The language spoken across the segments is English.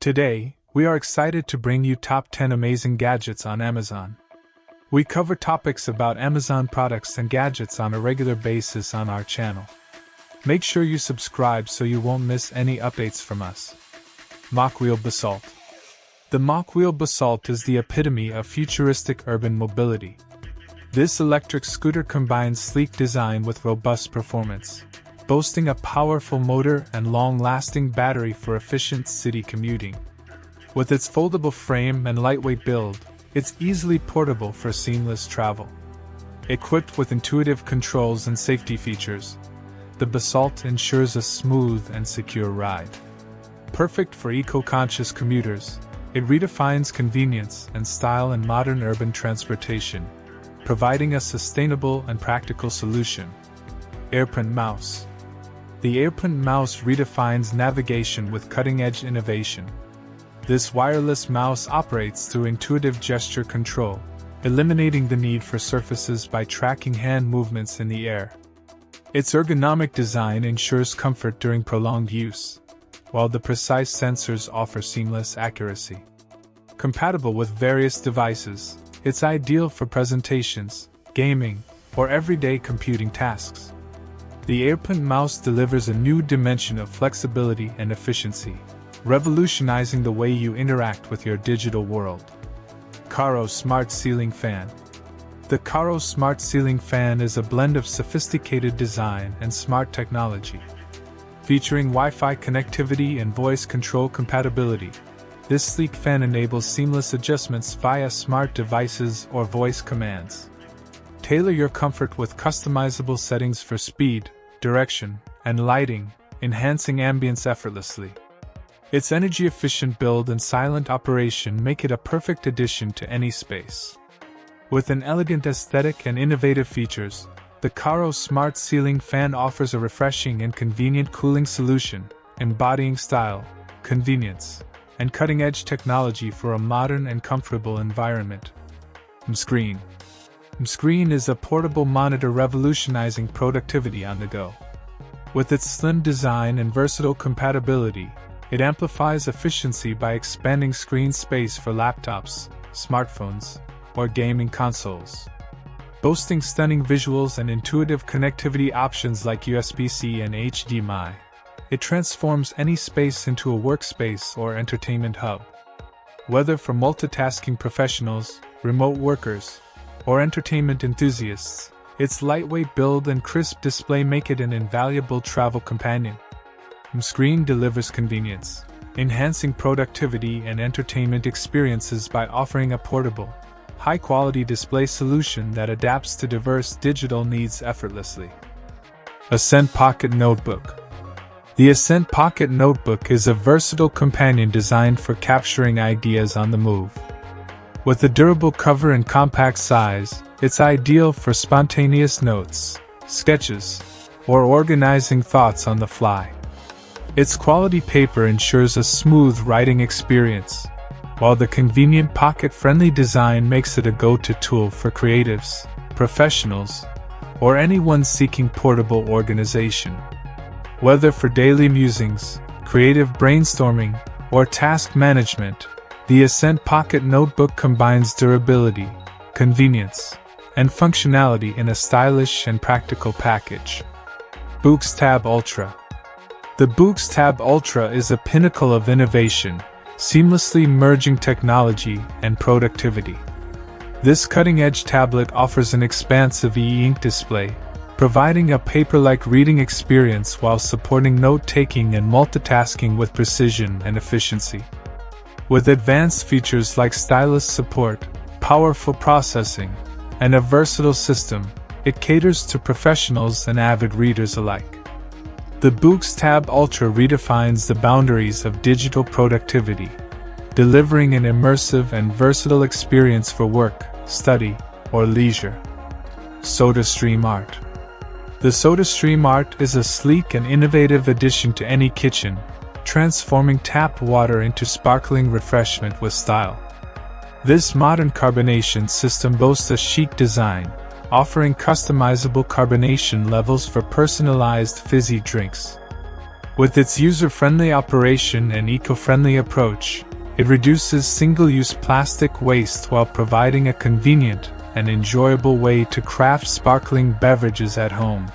Today, we are excited to bring you top 10 amazing gadgets on Amazon. We cover topics about Amazon products and gadgets on a regular basis on our channel. Make sure you subscribe so you won't miss any updates from us. Mach Wheel Basalt. The Mach Wheel Basalt is the epitome of futuristic urban mobility. This electric scooter combines sleek design with robust performance, boasting a powerful motor and long-lasting battery for efficient city commuting. With its foldable frame and lightweight build, it's easily portable for seamless travel. Equipped with intuitive controls and safety features, the Basalt ensures a smooth and secure ride. Perfect for eco-conscious commuters, it redefines convenience and style in modern urban transportation, providing a sustainable and practical solution. AirPrint Mouse. The AirPrint mouse redefines navigation with cutting-edge innovation. This wireless mouse operates through intuitive gesture control, eliminating the need for surfaces by tracking hand movements in the air. Its ergonomic design ensures comfort during prolonged use, while the precise sensors offer seamless accuracy. Compatible with various devices, it's ideal for presentations, gaming, or everyday computing tasks. The AirPrint mouse delivers a new dimension of flexibility and efficiency, revolutionizing the way you interact with your digital world. Karo Smart Ceiling Fan. The Karo Smart Ceiling Fan is a blend of sophisticated design and smart technology. Featuring Wi-Fi connectivity and voice control compatibility, this sleek fan enables seamless adjustments via smart devices or voice commands. Tailor your comfort with customizable settings for speed, direction, and lighting, enhancing ambience effortlessly. Its energy-efficient build and silent operation make it a perfect addition to any space. With an elegant aesthetic and innovative features, the Karo Smart Ceiling Fan offers a refreshing and convenient cooling solution, embodying style, convenience, and cutting-edge technology for a modern and comfortable environment. Screen. Screen is a portable monitor revolutionizing productivity on the go. With its slim design and versatile compatibility, it amplifies efficiency by expanding screen space for laptops, smartphones, or gaming consoles. Boasting stunning visuals and intuitive connectivity options like USB-C and HDMI, it transforms any space into a workspace or entertainment hub. Whether for multitasking professionals, remote workers, or entertainment enthusiasts, its lightweight build and crisp display make it an invaluable travel companion. Screen delivers convenience, enhancing productivity and entertainment experiences by offering a portable, high-quality display solution that adapts to diverse digital needs effortlessly. Ascent Pocket Notebook. The Ascent Pocket Notebook is a versatile companion designed for capturing ideas on the move. With a durable cover and compact size, it's ideal for spontaneous notes, sketches, or organizing thoughts on the fly. Its quality paper ensures a smooth writing experience, while the convenient pocket-friendly design makes it a go-to tool for creatives, professionals, or anyone seeking portable organization. Whether for daily musings, creative brainstorming, or task management, the Ascent Pocket Notebook combines durability, convenience, and functionality in a stylish and practical package. Books Tab Ultra. The Books Tab Ultra is a pinnacle of innovation, seamlessly merging technology and productivity. This cutting-edge tablet offers an expansive e-ink display, providing a paper-like reading experience while supporting note-taking and multitasking with precision and efficiency. With advanced features like stylus support, powerful processing, and a versatile system, it caters to professionals and avid readers alike. The Books Tab Ultra redefines the boundaries of digital productivity, delivering an immersive and versatile experience for work, study, or leisure. SodaStream Art. The SodaStream Art is a sleek and innovative addition to any kitchen, transforming tap water into sparkling refreshment with style. This modern carbonation system boasts a chic design, offering customizable carbonation levels for personalized fizzy drinks. With its user-friendly operation and eco-friendly approach, it reduces single-use plastic waste while providing a convenient and enjoyable way to craft sparkling beverages at home.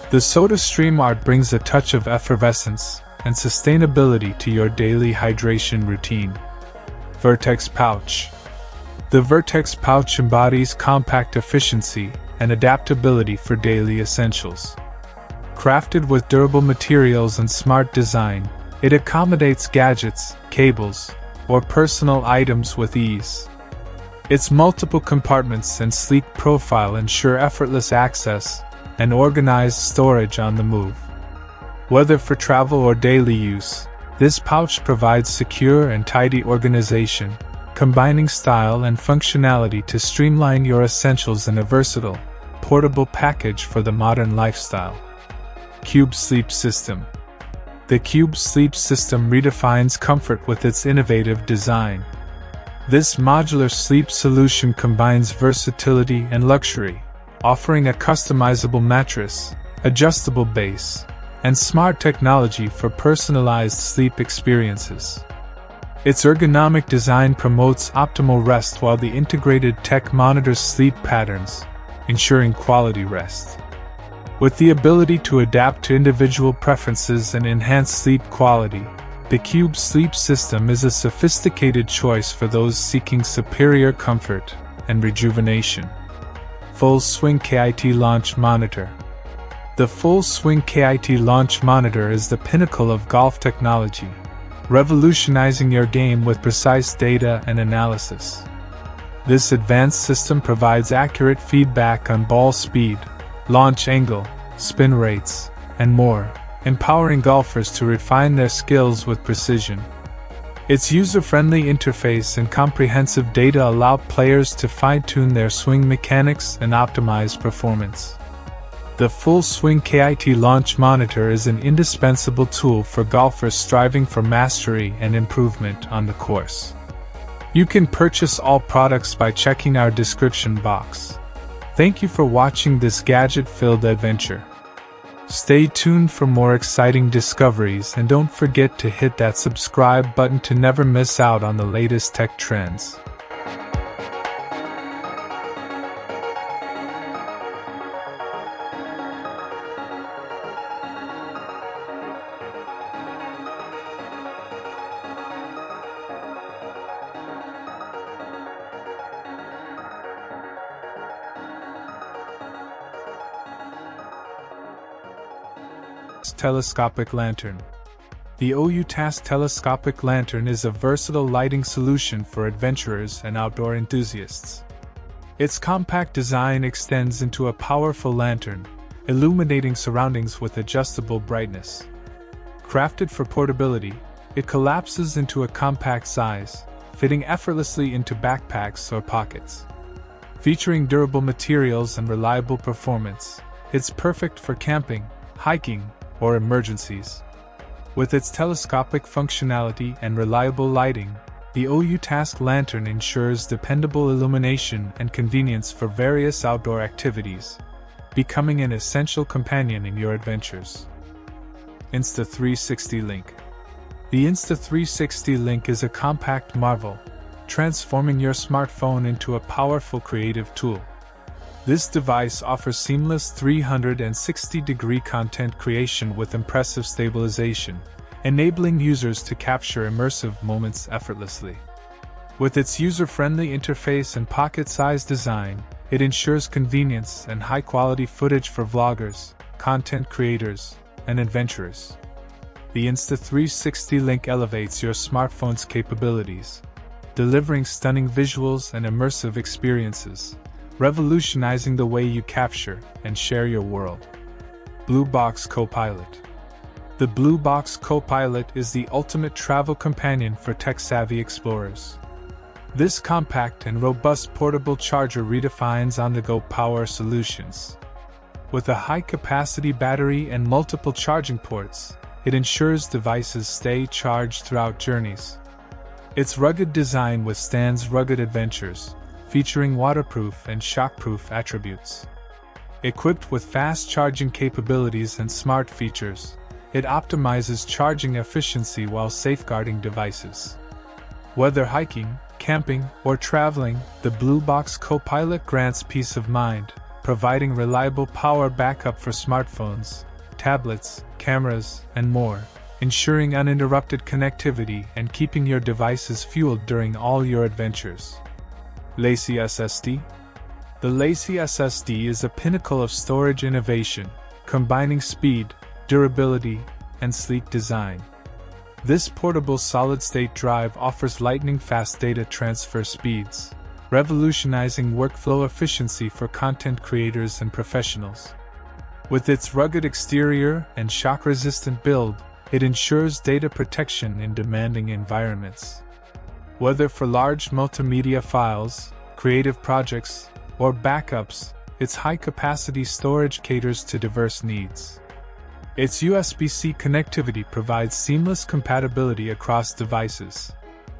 The SodaStream Art brings a touch of effervescence and sustainability to your daily hydration routine. Vertex Pouch. The Vertex Pouch embodies compact efficiency and adaptability for daily essentials. Crafted with durable materials and smart design, it accommodates gadgets, cables, or personal items with ease. Its multiple compartments and sleek profile ensure effortless access and organized storage on the move. Whether for travel or daily use, this pouch provides secure and tidy organization, combining style and functionality to streamline your essentials in a versatile, portable package for the modern lifestyle. Cube Sleep System. The Cube Sleep System redefines comfort with its innovative design. This modular sleep solution combines versatility and luxury, offering a customizable mattress, adjustable base, and smart technology for personalized sleep experiences. Its ergonomic design promotes optimal rest while the integrated tech monitors sleep patterns, ensuring quality rest. With the ability to adapt to individual preferences and enhance sleep quality, the Cube Sleep System is a sophisticated choice for those seeking superior comfort and rejuvenation. Full Swing KIT Launch Monitor. The Full Swing KIT Launch Monitor is the pinnacle of golf technology, revolutionizing your game with precise data and analysis. This advanced system provides accurate feedback on ball speed, launch angle, spin rates, and more, empowering golfers to refine their skills with precision. Its user-friendly interface and comprehensive data allow players to fine-tune their swing mechanics and optimize performance. The Full Swing KIT Launch Monitor is an indispensable tool for golfers striving for mastery and improvement on the course. You can purchase all products by checking our description box. Thank you for watching this gadget-filled adventure. Stay tuned for more exciting discoveries and don't forget to hit that subscribe button to never miss out on the latest tech trends. Telescopic Lantern. The OU-TASK Telescopic Lantern is a versatile lighting solution for adventurers and outdoor enthusiasts. Its compact design extends into a powerful lantern, illuminating surroundings with adjustable brightness. Crafted for portability, it collapses into a compact size, fitting effortlessly into backpacks or pockets. Featuring durable materials and reliable performance, it's perfect for camping, hiking, or emergencies. With its telescopic functionality and reliable lighting, the OU-TASK Lantern ensures dependable illumination and convenience for various outdoor activities, becoming an essential companion in your adventures. Insta360 Link. The Insta360 Link is a compact marvel, transforming your smartphone into a powerful creative tool. This device offers seamless 360-degree content creation with impressive stabilization, enabling users to capture immersive moments effortlessly. With its user-friendly interface and pocket-sized design, it ensures convenience and high-quality footage for vloggers, content creators, and adventurers. The Insta360 Link elevates your smartphone's capabilities, delivering stunning visuals and immersive experiences, revolutionizing the way you capture and share your world. Blue Box Copilot. The Blue Box Copilot is the ultimate travel companion for tech-savvy explorers. This compact and robust portable charger redefines on-the-go power solutions. With a high-capacity battery and multiple charging ports, it ensures devices stay charged throughout journeys. Its rugged design withstands rugged adventures, featuring waterproof and shockproof attributes. Equipped with fast charging capabilities and smart features, It optimizes charging efficiency while safeguarding devices. Whether hiking, camping, or traveling, the Blue Box Copilot grants peace of mind, providing reliable power backup for smartphones, tablets, cameras, and more, ensuring uninterrupted connectivity and keeping your devices fueled during all your adventures. Lacy SSD. The Lacy SSD is a pinnacle of storage innovation, combining speed, durability, and sleek design. This portable solid-state drive offers lightning-fast data transfer speeds, revolutionizing workflow efficiency for content creators and professionals. With its rugged exterior and shock-resistant build, it ensures data protection in demanding environments. Whether for large multimedia files, creative projects, or backups, its high-capacity storage caters to diverse needs. Its USB-C connectivity provides seamless compatibility across devices,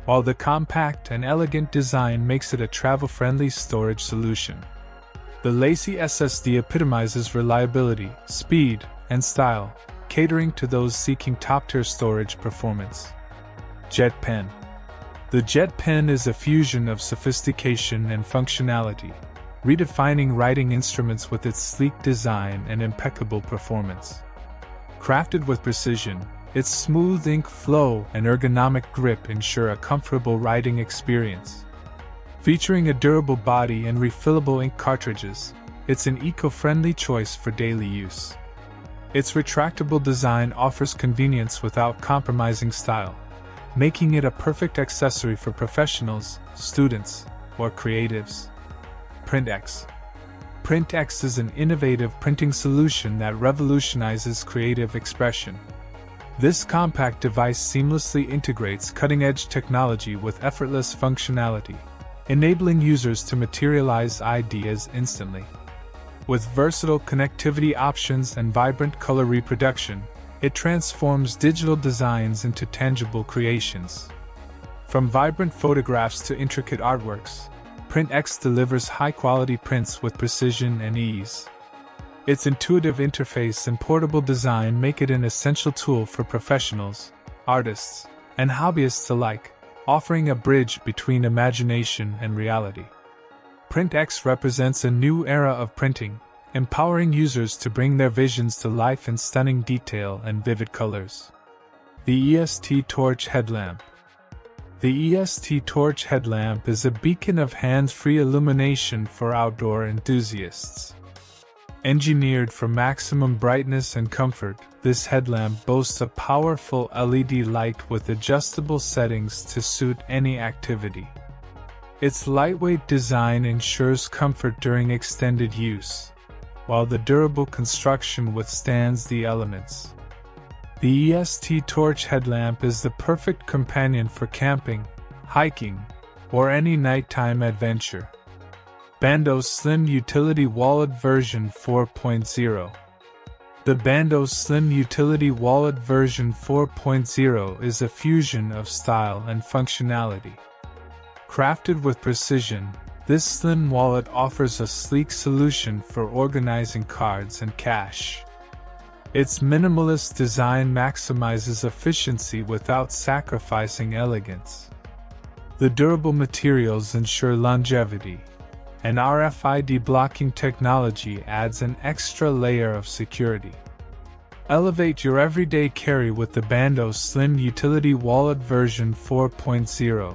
while the compact and elegant design makes it a travel-friendly storage solution. The Lacy SSD epitomizes reliability, speed, and style, catering to those seeking top-tier storage performance. Jet Pen. The Jet Pen is a fusion of sophistication and functionality, redefining writing instruments with its sleek design and impeccable performance. Crafted with precision, its smooth ink flow and ergonomic grip ensure a comfortable writing experience. Featuring a durable body and refillable ink cartridges, it's an eco-friendly choice for daily use. Its retractable design offers convenience without compromising style, making it a perfect accessory for professionals, students, or creatives. PrintX. PrintX is an innovative printing solution that revolutionizes creative expression. This compact device seamlessly integrates cutting-edge technology with effortless functionality, enabling users to materialize ideas instantly. With versatile connectivity options and vibrant color reproduction, it transforms digital designs into tangible creations. From vibrant photographs to intricate artworks, PrintX delivers high-quality prints with precision and ease. Its intuitive interface and portable design make it an essential tool for professionals, artists, and hobbyists alike, offering a bridge between imagination and reality. PrintX represents a new era of printing, empowering users to bring their visions to life in stunning detail and vivid colors. The EST Torch Headlamp. The EST Torch headlamp is a beacon of hands-free illumination for outdoor enthusiasts. Engineered for maximum brightness and comfort, this headlamp boasts a powerful LED light with adjustable settings to suit any activity. Its lightweight design ensures comfort during extended use, while the durable construction withstands the elements. The EST Torch headlamp is the perfect companion for camping, hiking, or any nighttime adventure. Bando Slim Utility Wallet version 4.0. The Bando Slim Utility Wallet version 4.0 is a fusion of style and functionality. Crafted with precision, this slim wallet offers a sleek solution for organizing cards and cash. Its minimalist design maximizes efficiency without sacrificing elegance. The durable materials ensure longevity, and RFID blocking technology adds an extra layer of security. Elevate your everyday carry with the Bando Slim Utility Wallet version 4.0,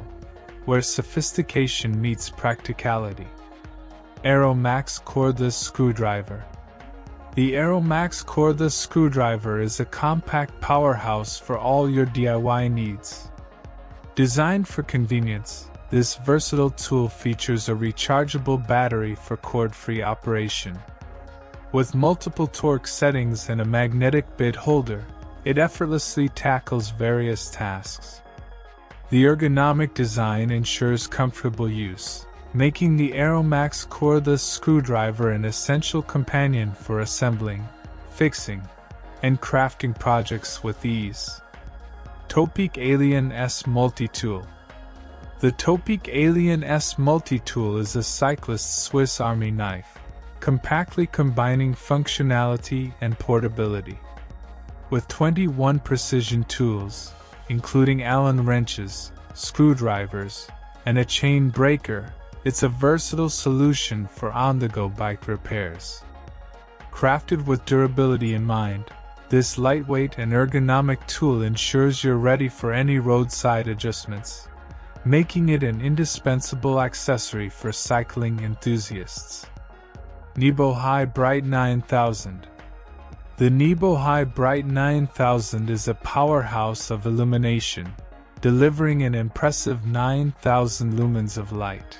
where sophistication meets practicality. Aero Max Cordless Screwdriver. The Aero Max Cordless Screwdriver is a compact powerhouse for all your DIY needs. Designed for convenience, this versatile tool features a rechargeable battery for cord-free operation. With multiple torque settings and a magnetic bit holder, it effortlessly tackles various tasks. The ergonomic design ensures comfortable use, making the Aero Max Cordless Screwdriver an essential companion for assembling, fixing, and crafting projects with ease. Topeak Alien S Multi-Tool. The Topeak Alien S Multi-Tool is a cyclist's Swiss Army knife, compactly combining functionality and portability. With 21 precision tools, including Allen wrenches, screwdrivers, and a chain breaker, it's a versatile solution for on-the-go bike repairs. Crafted with durability in mind, this lightweight and ergonomic tool ensures you're ready for any roadside adjustments, making it an indispensable accessory for cycling enthusiasts. Nebo High Bright 9000. The Nebo High Bright 9000 is a powerhouse of illumination, delivering an impressive 9,000 lumens of light.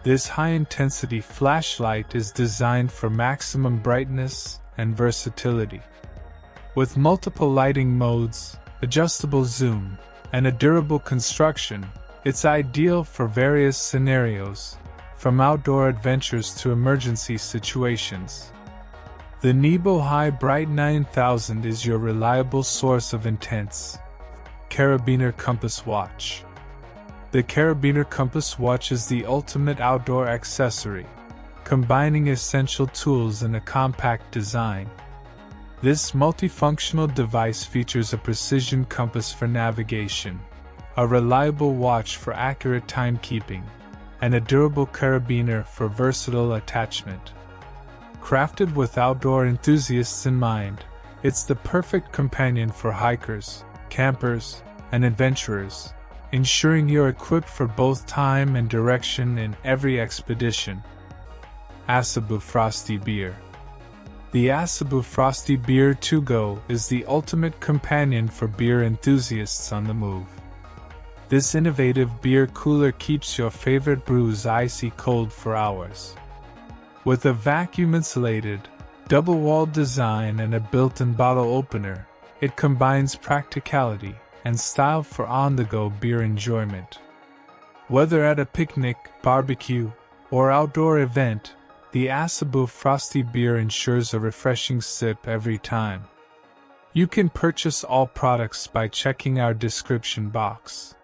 This high-intensity flashlight is designed for maximum brightness and versatility. With multiple lighting modes, adjustable zoom, and a durable construction, it's ideal for various scenarios, from outdoor adventures to emergency situations. The Nebo High Bright 9000 is your reliable source of intense Carabiner Compass Watch. The Carabiner Compass Watch is the ultimate outdoor accessory, combining essential tools in a compact design. This multifunctional device features a precision compass for navigation, a reliable watch for accurate timekeeping, and a durable carabiner for versatile attachment. Crafted with outdoor enthusiasts in mind, it's the perfect companion for hikers, campers, and adventurers, ensuring you're equipped for both time and direction in every expedition. Asabu Frosty Beer. The Asabu Frosty Beer 2Go is the ultimate companion for beer enthusiasts on the move. This innovative beer cooler keeps your favorite brews icy cold for hours. With a vacuum-insulated, double-walled design and a built-in bottle opener, it combines practicality and style for on-the-go beer enjoyment. Whether at a picnic, barbecue, or outdoor event, the Asabu Frosty Beer ensures a refreshing sip every time. You can purchase all products by checking our description box.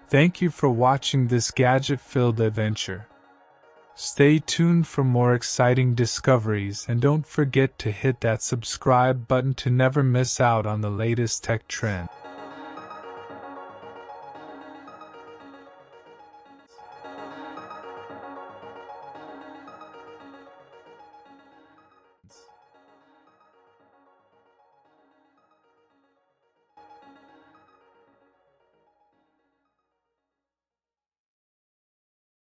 Thank you for watching this gadget-filled adventure. Stay tuned for more exciting discoveries and don't forget to hit that subscribe button to never miss out on the latest tech trend.